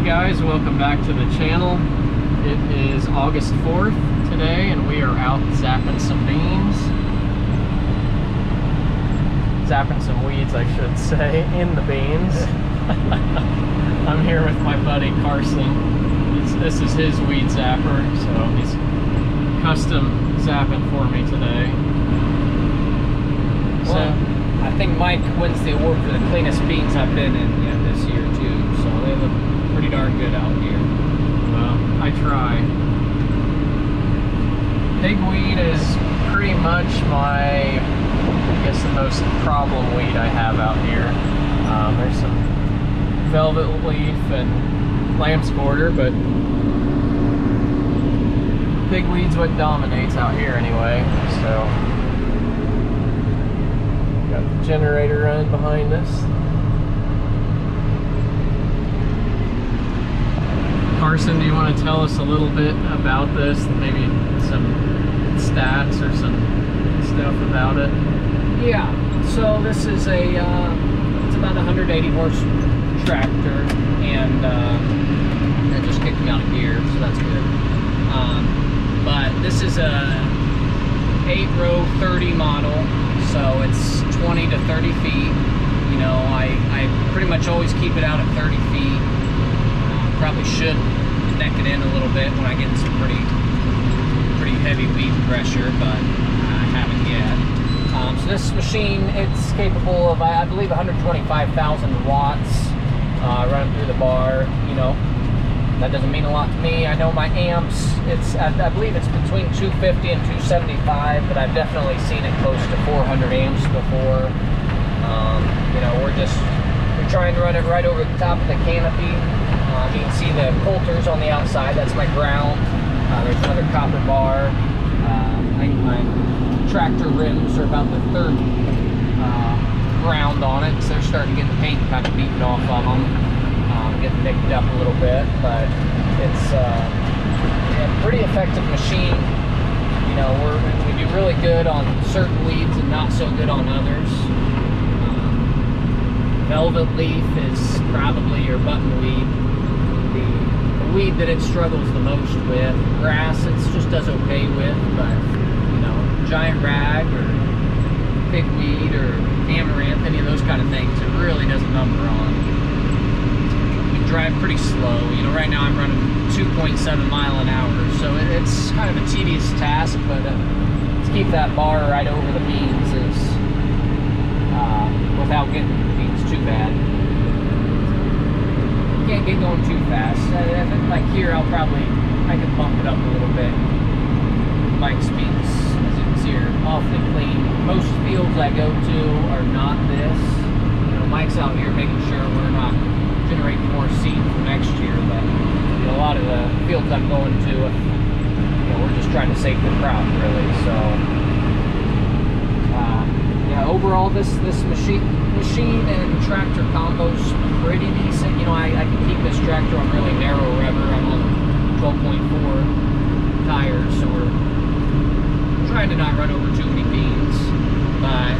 guys, welcome back to the channel. It is August 4th today and we are out zapping some beans. Zapping some weeds, I should say, in the beans. I'm here with my buddy Carson. This is his Weed Zapper, so he's custom zapping for me today. Well, I think Mike wins the award for the cleanest beans I've been in this year too, so they look pretty darn good out here. Well, I try. Pigweed is pretty much my, I guess, the most problem weed I have out here. There's some velvet leaf and lamb's quarter, but pigweed's what dominates out here anyway. So got the generator running behind us. Carson, do you want to tell us a little bit about this? Maybe some stats or some stuff about it? Yeah, so this is a, it's about a 180 horse tractor, and that just kicked me out of gear, so that's good. But this is a 8-row 30 model, so it's 20 to 30 feet. You know, I pretty much always keep it out at 30 feet. Probably should neck it in a little bit when I get some pretty heavy weed pressure, but I haven't yet. So this machine, it's capable of, I believe, 125,000 watts running through the bar. You know, that doesn't mean a lot to me. I know my amps, I believe it's between 250 and 275, but I've definitely seen it close to 400 amps before. You know, we're trying to run it right over the top of the canopy. You can see the coulters on the outside. That's my ground. There's another copper bar. My tractor rims are about the third ground on it, so they're starting to get the paint kind of beaten off of them. Getting nicked up a little bit, but it's a pretty effective machine. You know, we do really good on certain weeds and not so good on others. Velvet leaf is probably your buttonweed. The weed that it struggles the most with. Grass, it just does okay with, but you know, giant rag or pigweed or amaranth, any of those kind of things, it really does a number on. We drive pretty slow. You know, right now I'm running 2.7 mile an hour, so it's kind of a tedious task, but to keep that bar right over the beans is without getting the beans too bad. Can't get going too fast. Like here, I can bump it up a little bit. Bike speeds, as you can see, are awfully clean. Most fields I go to are not this. You know, Mike's out here making sure we're not generating more seed for next year, but you know, a lot of the fields I'm going to, you know, we're just trying to save the crop, really. So yeah, overall this machine and tractor combo's pretty decent. You know, I can keep this tractor on really narrow rubber. I'm on 12.4 tires, so we're trying to not run over too many beans. But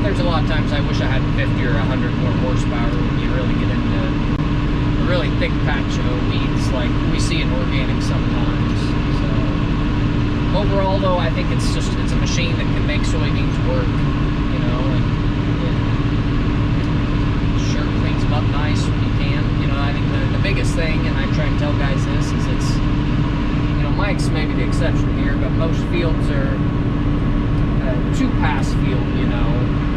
there's a lot of times I wish I had 50 or 100 more horsepower when you really get into a really thick patch of weeds like we see in organic sometimes. So overall, though, I think it's a machine that can make soybeans work. You know, and sure cleans them up nice when you can. You know, I think the biggest thing, and I try and tell guys this, is it's, you know, Mike's maybe the exception here, but most fields are two-pass field. You know,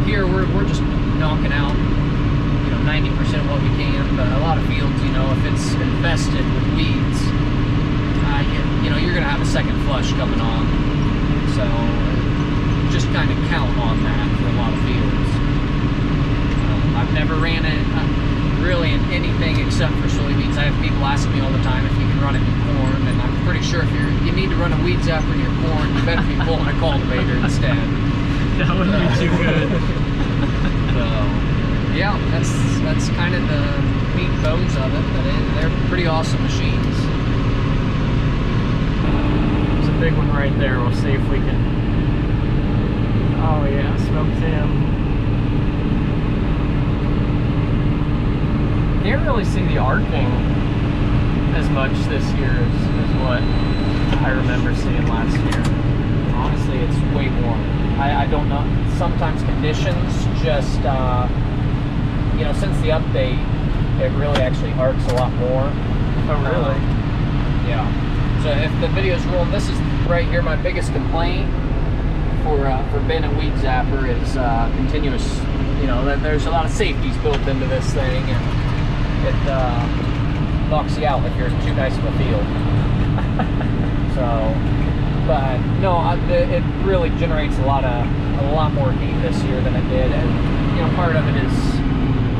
here we're just knocking out, you know, 90% of what we can. But a lot of fields, you know, if it's infested with weeds, you know, you're gonna have a second flush coming on. So just kind of count on that for a lot of fields. I've never ran it really in anything except for soybeans. I have people ask me all the time if you can run it in corn, and I'm pretty sure if you need to run a Weed Zapper in your corn, you better be pulling a cultivator instead. That wouldn't be too good. So yeah, that's kind of the meat and bones of it, but they're pretty awesome machines. There's a big one right there. We'll see if we can. Oh yeah, smoked him. Can't really see the arcing as much this year as what I remember seeing last year. Honestly, it's way more. I don't know. Sometimes conditions just, you know, since the update, it really actually arcs a lot more. Oh, really? Yeah. So if the video's rolling, this is right here my biggest complaint for Ben and Weed Zapper is continuous. You know, there's a lot of safeties built into this thing, and it knocks you out if you're in too nice of a field. So, but no, it really generates a lot more heat this year than it did, and you know, part of it is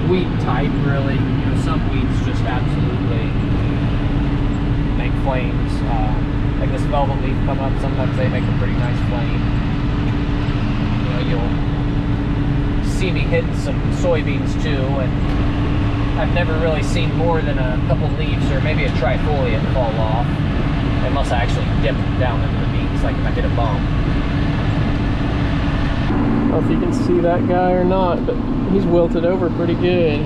weed type. Really, you know, some weeds just absolutely make flames. Like this velvet leaf come up, sometimes they make a pretty nice flame. You know, you'll see me hitting some soybeans too, and I've never really seen more than a couple leaves or maybe a trifoliate fall off, unless I actually dip down into the beans, like if I hit a bump. I don't know if you can see that guy or not, but he's wilted over pretty good.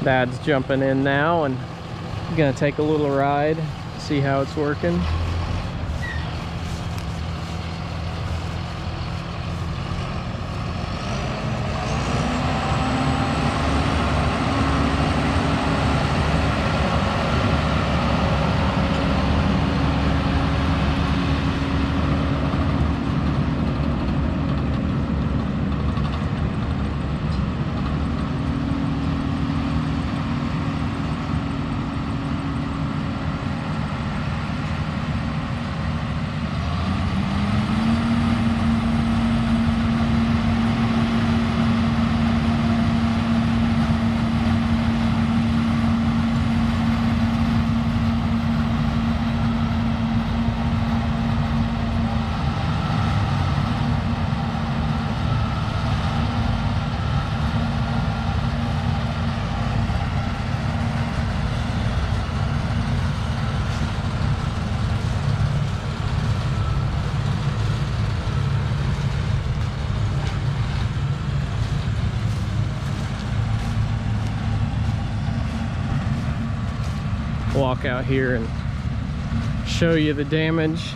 Dad's jumping in now and gonna take a little ride, see how it's working. Walk out here and show you the damage.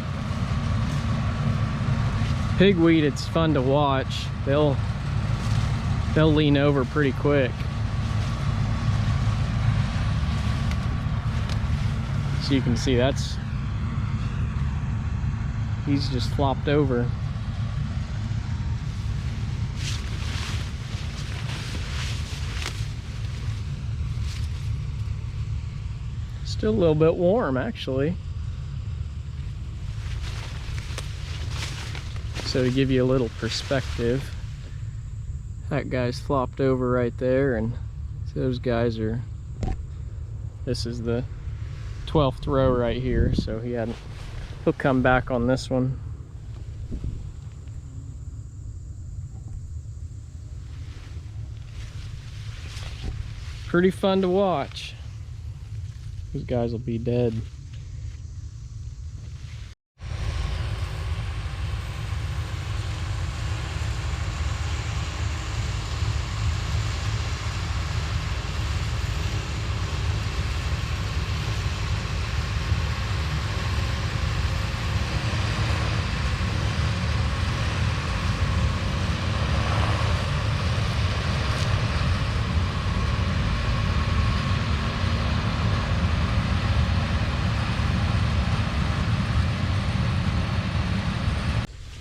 Pigweed, it's fun to watch. They'll lean over pretty quick. So you can see he's just flopped over. Still a little bit warm, actually. So to give you a little perspective, that guy's flopped over right there, and those guys are, this is the 12th row right here, so he'll come back on this one. Pretty fun to watch. These guys will be dead.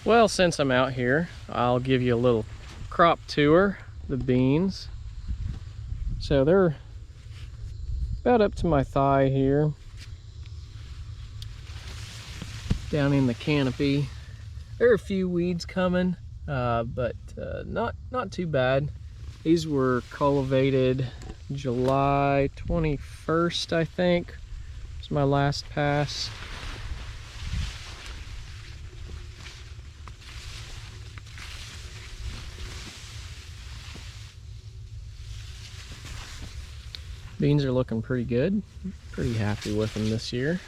Well, since I'm out here, I'll give you a little crop tour. The beans. So they're about up to my thigh here. Down in the canopy. There are a few weeds coming, but not too bad. These were cultivated July 21st, I think. Was my last pass. Beans are looking pretty good. Pretty happy with them this year.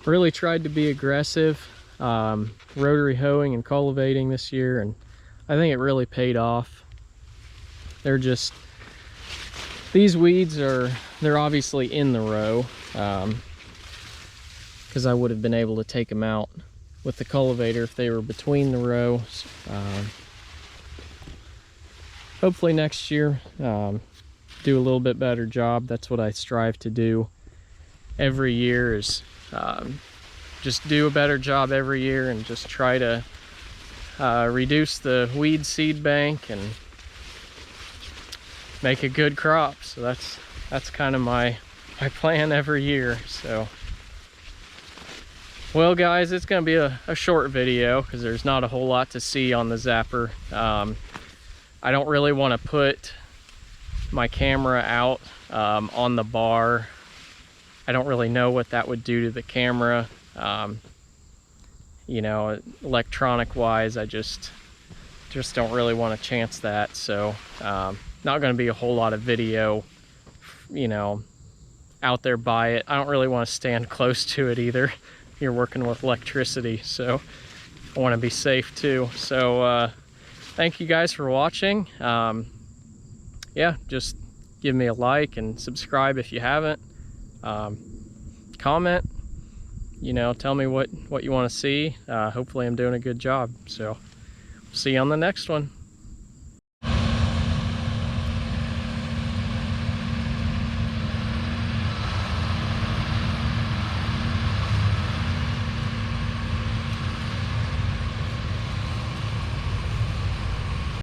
Really tried to be aggressive, rotary hoeing and cultivating this year, and I think it really paid off. They're just, these weeds they're obviously in the row, because I would have been able to take them out with the cultivator if they were between the rows. Hopefully next year, do a little bit better job. That's what I strive to do every year, is just do a better job every year and just try to reduce the weed seed bank and make a good crop. So that's kind of my plan every year. So, well guys, it's gonna be a short video because there's not a whole lot to see on the Zapper. I don't really want to put my camera out on the bar. I don't really know what that would do to the camera. You know, electronic wise, I just don't really want to chance that. So not going to be a whole lot of video, you know, out there by it. I don't really want to stand close to it either. You're working with electricity, so I want to be safe too. So thank you guys for watching. Yeah, just give me a like and subscribe if you haven't. Comment, you know, tell me what you want to see. Hopefully I'm doing a good job. So see you on the next one.